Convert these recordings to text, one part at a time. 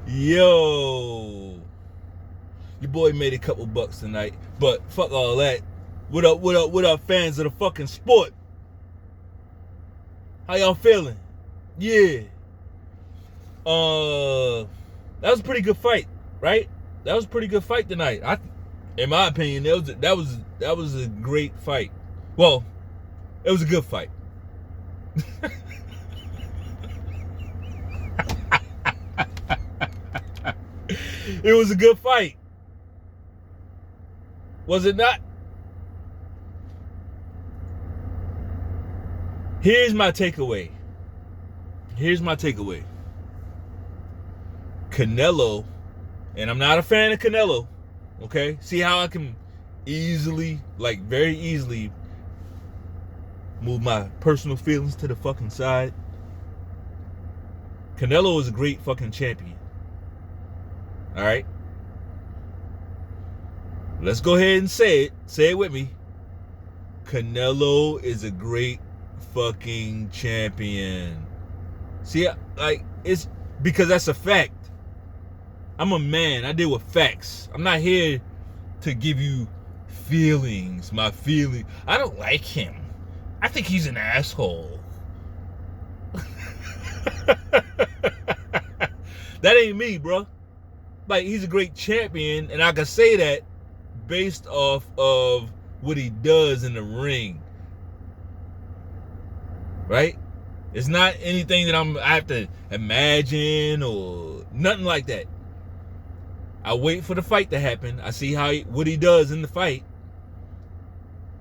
Yo, your boy made a couple bucks tonight, but fuck all that. What up, what up, what up, fans of the fucking sport? How y'all feeling? Yeah. That was a pretty good fight, right? That was a pretty good fight tonight. In my opinion, that was a great fight. Well, it was a good fight. It was a good fight. Was it not? Here's my takeaway. Canelo, and I'm not a fan of Canelo, okay? See how I can easily, like very easily, move my personal feelings to the fucking side? Canelo is a great fucking champion. Alright? Let's go ahead and say it. Say it with me. Canelo is a great fucking champion. See, like, it's because that's a fact. I'm a man. I deal with facts. I'm not here to give you feelings. My feeling. I don't like him. I think he's an asshole. That ain't me, bro. Like, he's a great champion, and I can say that based off of what he does in the ring. Right? It's not anything that I have to imagine or nothing like that. I wait for the fight to happen. I see what he does in the fight,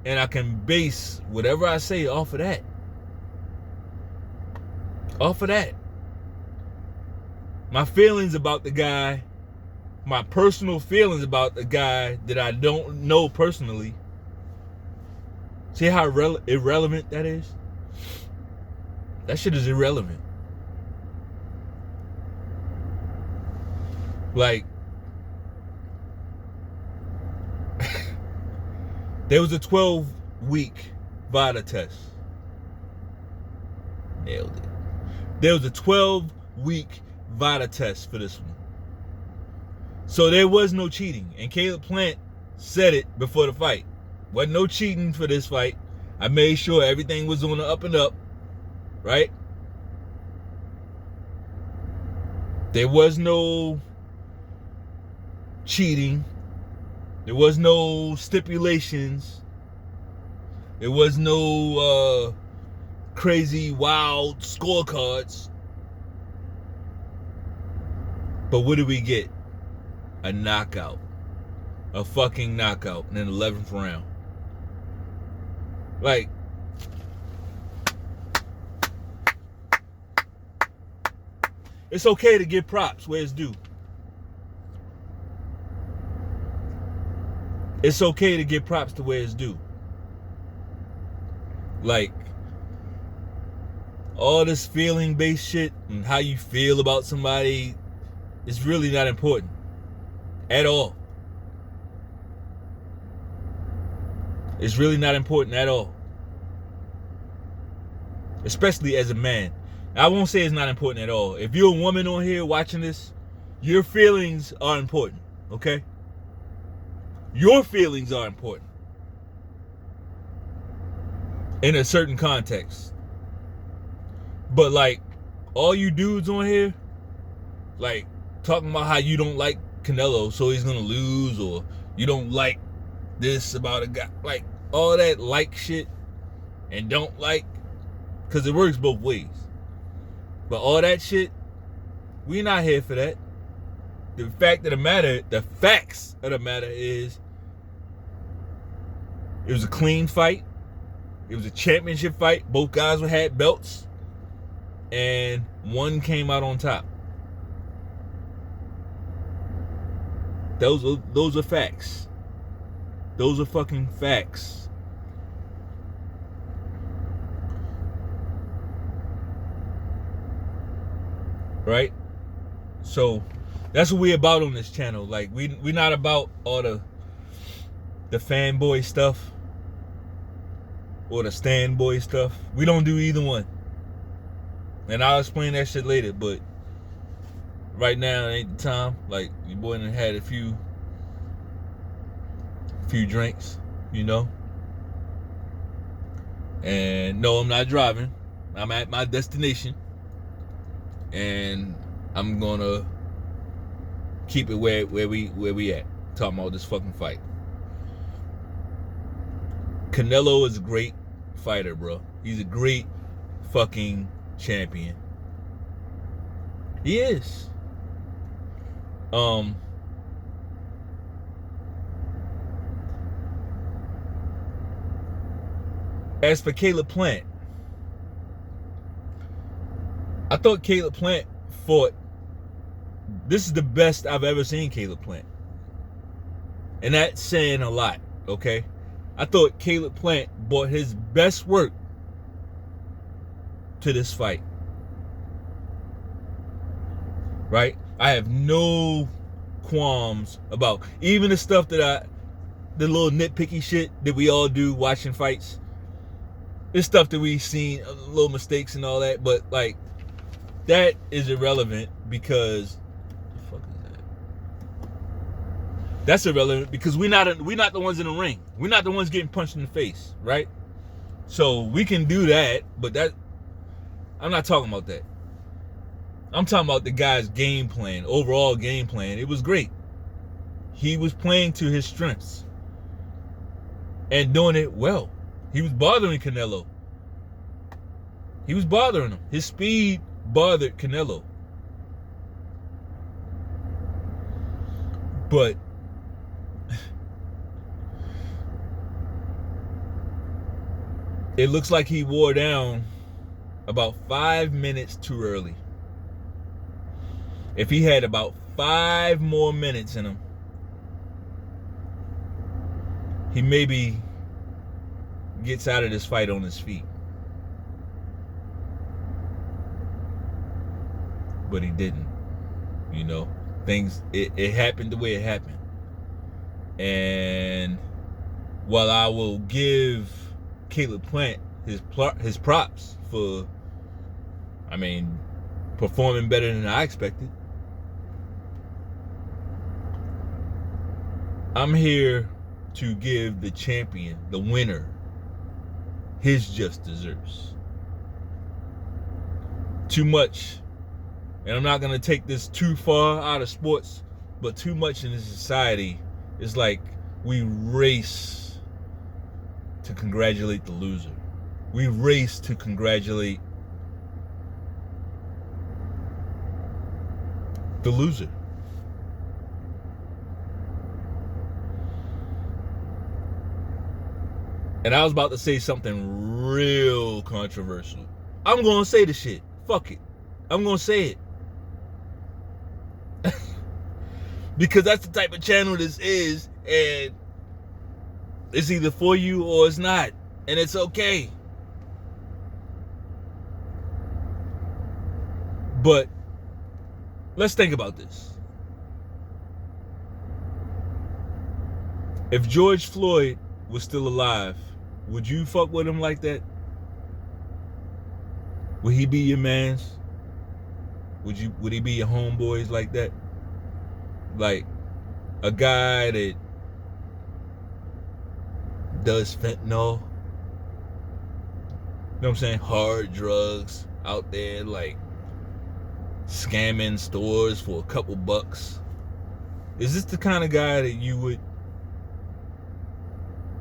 and I can base whatever I say off of that. Off of that. My feelings about the guy, my personal feelings about the guy that I don't know personally. See how irrelevant that is? That shit is irrelevant. Like, there was a 12-week VADA test. Nailed it. There was a 12-week VADA test for this one. So there was no cheating. And Caleb Plant said it before the fight. Wasn't no cheating for this fight. I made sure everything was on the up and up. Right? There was no cheating. There was no stipulations. There was no crazy, wild scorecards. But what did we get? A knockout. A fucking knockout in the 11th round. Like, it's okay to give props where it's due. It's okay to give props to where it's due. Like, all this feeling-based shit and how you feel about somebody is really not important. At all. It's really not important at all. Especially as a man. I won't say it's not important at all. If you're a woman on here watching this, your feelings are important, okay? Your feelings are important. In a certain context. But like, all you dudes on here, like, talking about how you don't like Canelo, so he's gonna lose, or you don't like this about a guy, like, all that like shit and don't like, because it works both ways. But all that shit, we not here for that. The facts of the matter is, it was a clean fight. It was a championship fight. Both guys had belts, and one came out on top. Those are facts. Those are fucking facts. Right? So that's what we about on this channel. Like, we not about all the fanboy stuff or the stand boy stuff. We don't do either one. And I'll explain that shit later, but right now it ain't the time. Like, your boy done had a few drinks, you know. And no, I'm not driving. I'm at my destination. And I'm gonna keep it where we at. Talking about this fucking fight. Canelo is a great fighter, bro. He's a great fucking champion. He is. As for Caleb Plant, I thought Caleb Plant fought. This is the best I've ever seen Caleb Plant. And that's saying a lot, okay? I thought Caleb Plant brought his best work to this fight. Right? I have no qualms about even the stuff that the little nitpicky shit that we all do watching fights. It's stuff that we've seen, little mistakes and all that, but like that is irrelevant because what the fuck is that? That's irrelevant because we're not the ones in the ring. We're not the ones getting punched in the face, right? So we can do that, but I'm not talking about that. I'm talking about the guy's game plan, overall game plan. It was great. He was playing to his strengths and doing it well. He was bothering Canelo. He was bothering him. His speed bothered Canelo. But it looks like he wore down about 5 minutes too early. If he had about 5 more minutes in him, he maybe gets out of this fight on his feet. But he didn't. You know, it happened the way it happened. And while I will give Caleb Plant his props for, performing better than I expected, I'm here to give the champion, the winner, his just desserts. Too much, and I'm not going to take this too far out of sports, but too much in this society is like we race to congratulate the loser. We race to congratulate the loser. And I was about to say something real controversial. I'm going to say the shit. Fuck it. I'm going to say it. Because that's the type of channel this is. And it's either for you or it's not. And it's okay. But let's think about this. If George Floyd was still alive, would you fuck with him like that? Would he be your mans? Would he be your homeboys like that? Like a guy that does fentanyl, you know what I'm saying? Hard drugs out there, like scamming stores for a couple bucks. Is this the kind of guy that you would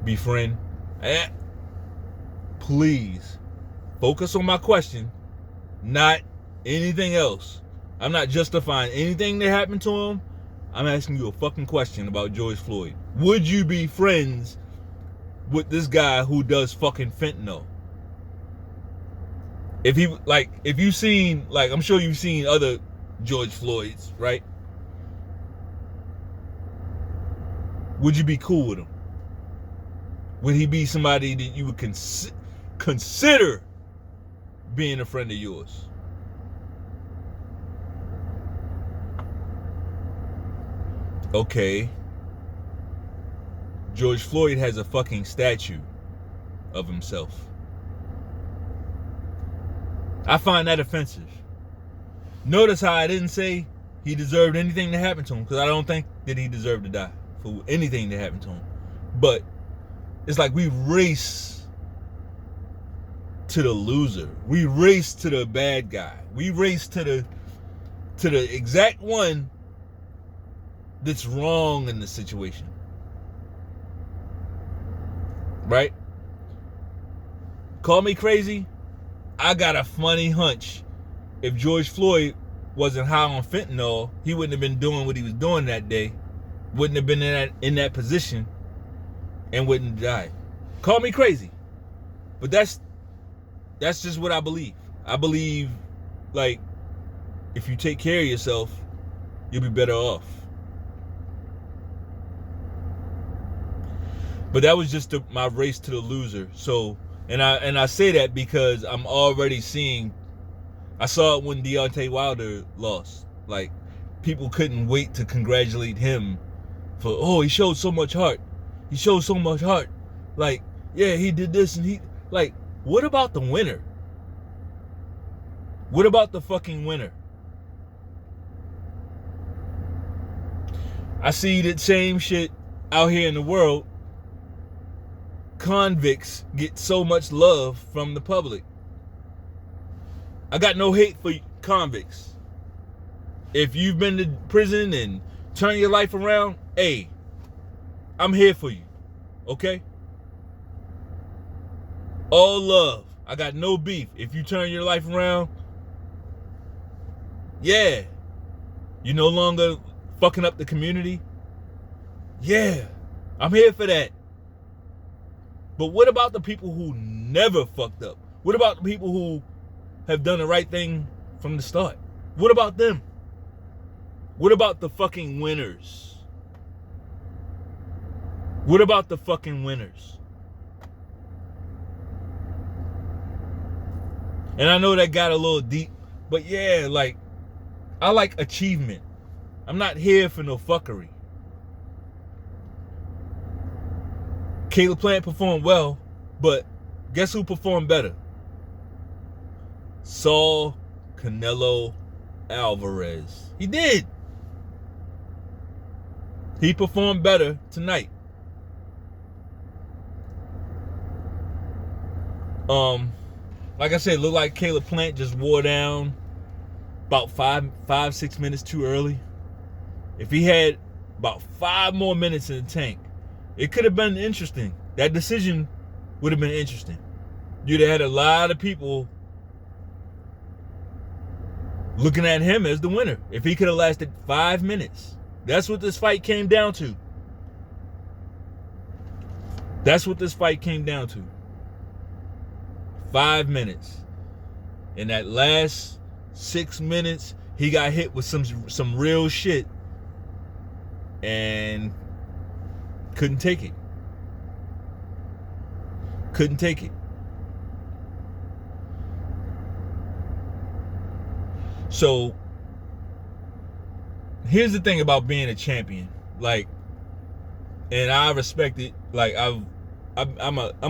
befriend? Please focus on my question, not anything else. I'm not justifying anything that happened to him. I'm asking you a fucking question about George Floyd. Would you be friends with this guy who does fucking fentanyl? If you've seen, like, I'm sure you've seen other George Floyds, right? Would you be cool with him? Would he be somebody that you would consider being a friend of yours? Okay. George Floyd has a fucking statue of himself. I find that offensive. Notice how I didn't say he deserved anything to happen to him, because I don't think that he deserved to die for anything to happen to him. But it's like we race to the loser. We race to the bad guy. We race to the exact one that's wrong in the situation. Right? Call me crazy. I got a funny hunch. If George Floyd wasn't high on fentanyl, he wouldn't have been doing what he was doing that day. Wouldn't have been in that position and wouldn't have died. Call me crazy. But that's just what I believe. I believe, like, if you take care of yourself, you'll be better off. But that was just my race to the loser. So, and I say that because I'm already seeing. I saw it when Deontay Wilder lost. Like, people couldn't wait to congratulate him for, oh, he showed so much heart. He showed so much heart. Like, yeah, he did this and he, like, what about the winner? What about the fucking winner? I see that same shit out here in the world. Convicts get so much love from the public. I got no hate for convicts. If you've been to prison and turn your life around, hey, I'm here for you. Okay? All love. I got no beef. If you turn your life around, yeah. You no longer fucking up the community. Yeah. I'm here for that. But what about the people who never fucked up? What about the people who have done the right thing from the start? What about them? What about the fucking winners? What about the fucking winners? And I know that got a little deep, but yeah, like, I like achievement. I'm not here for no fuckery. Caleb Plant performed well, but guess who performed better? Saul Canelo Alvarez. He did. He performed better tonight. Like I said, looked like Caleb Plant just wore down about 5-6 minutes too early. If he had about 5 more minutes in the tank, it could have been interesting. That decision would have been interesting. You'd have had a lot of people looking at him as the winner if he could have lasted 5 minutes. That's what this fight came down to. That's what this fight came down to. 5 minutes. In that last 6 minutes, he got hit with some real shit and couldn't take it. Couldn't take it. So here's the thing about being a champion, like, and I respect it. Like, I'm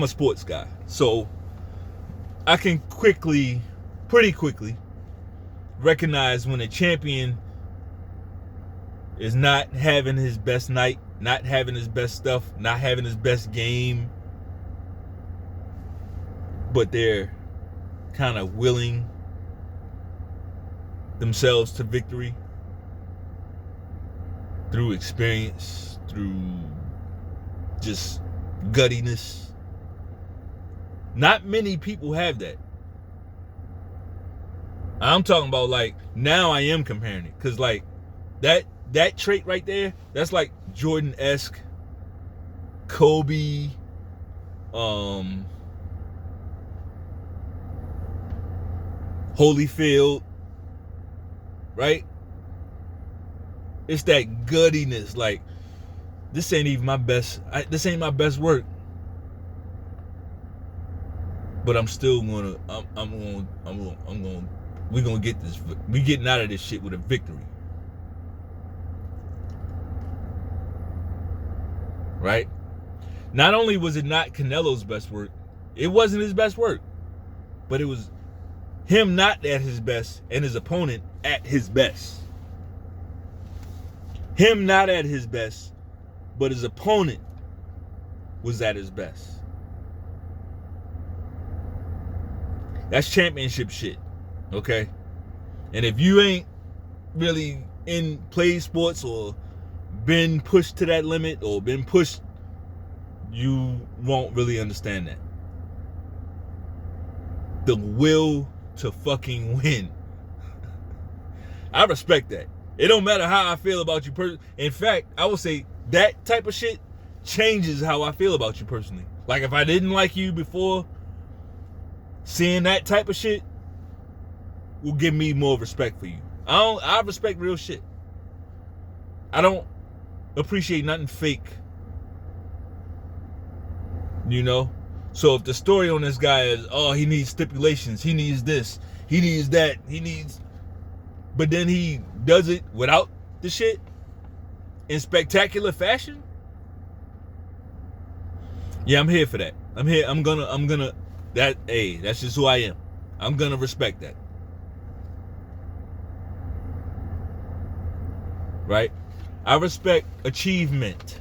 a sports guy, so I can pretty quickly recognize when a champion is not having his best night, not having his best stuff, not having his best game, but they're kind of willing themselves to victory through experience, through just guttiness. Not many people have that. I'm talking about, like, now I am comparing it, because like that trait right there, that's like Jordan-esque, Kobe, Holyfield, right? It's that guttiness. Like, this ain't even my best. This ain't my best work, but I'm still gonna. We're gonna get this. We getting out of this shit with a victory, right? Not only was it not Canelo's best work, It wasn't his best work, but it was him not at his best and his opponent at his best. Him not at his best, but his opponent was at his best. That's championship shit, okay? And if you ain't really played sports or been pushed to that limit or been pushed, you won't really understand that. The will to fucking win. I respect that. It don't matter how I feel about you personally. In fact, I would say that type of shit changes how I feel about you personally. Like if I didn't like you before, seeing that type of shit will give me more respect for you. I respect real shit. I don't appreciate nothing fake. You know? So if the story on this guy is, oh, he needs stipulations, he needs this, he needs that, but then he does it without the shit in spectacular fashion. Yeah, I'm here for that. I'm gonna that's just who I am. I'm gonna respect that. Right? I respect achievement.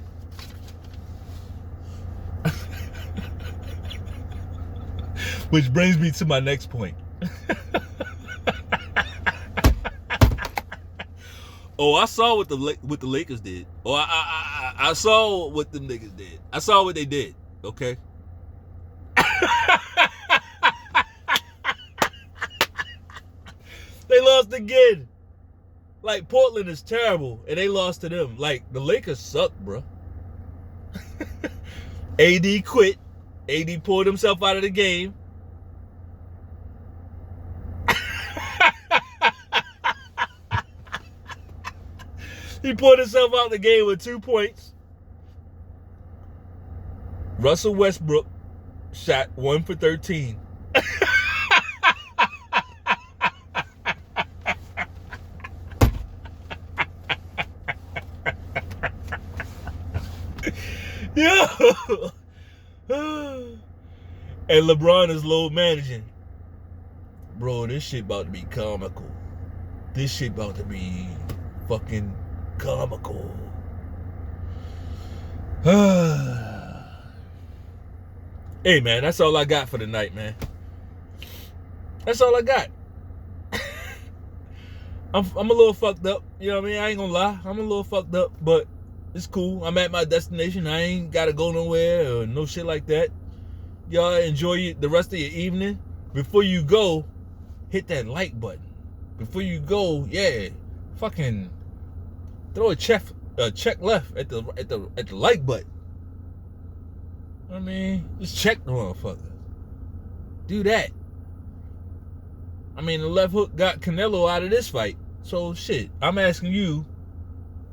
Which brings me to my next point. Oh, I saw what the Lakers did. Oh, I saw what them niggas did. I saw what they did. Okay. They lost again. Like Portland is terrible, and they lost to them. Like the Lakers suck, bro. AD quit. AD pulled himself out of the game. He pulled himself out of the game with 2 points. Russell Westbrook shot 1 for 13. Yo! And LeBron is low managing. Bro, this shit about to be comical. This shit about to be fucking comical. Hey, man, that's all I got for the night, man. That's all I got. I'm a little fucked up. You know what I mean? I ain't gonna lie. I'm a little fucked up, but it's cool. I'm at my destination. I ain't gotta go nowhere or no shit like that. Y'all enjoy the rest of your evening. Before you go, hit that like button. Before you go, yeah, fucking throw a check left at the like button. I mean, just check the motherfucker. Do that. I mean, the left hook got Canelo out of this fight. So shit, I'm asking you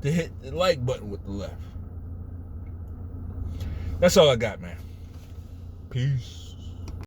to hit the like button with the left. That's all I got, man. Peace.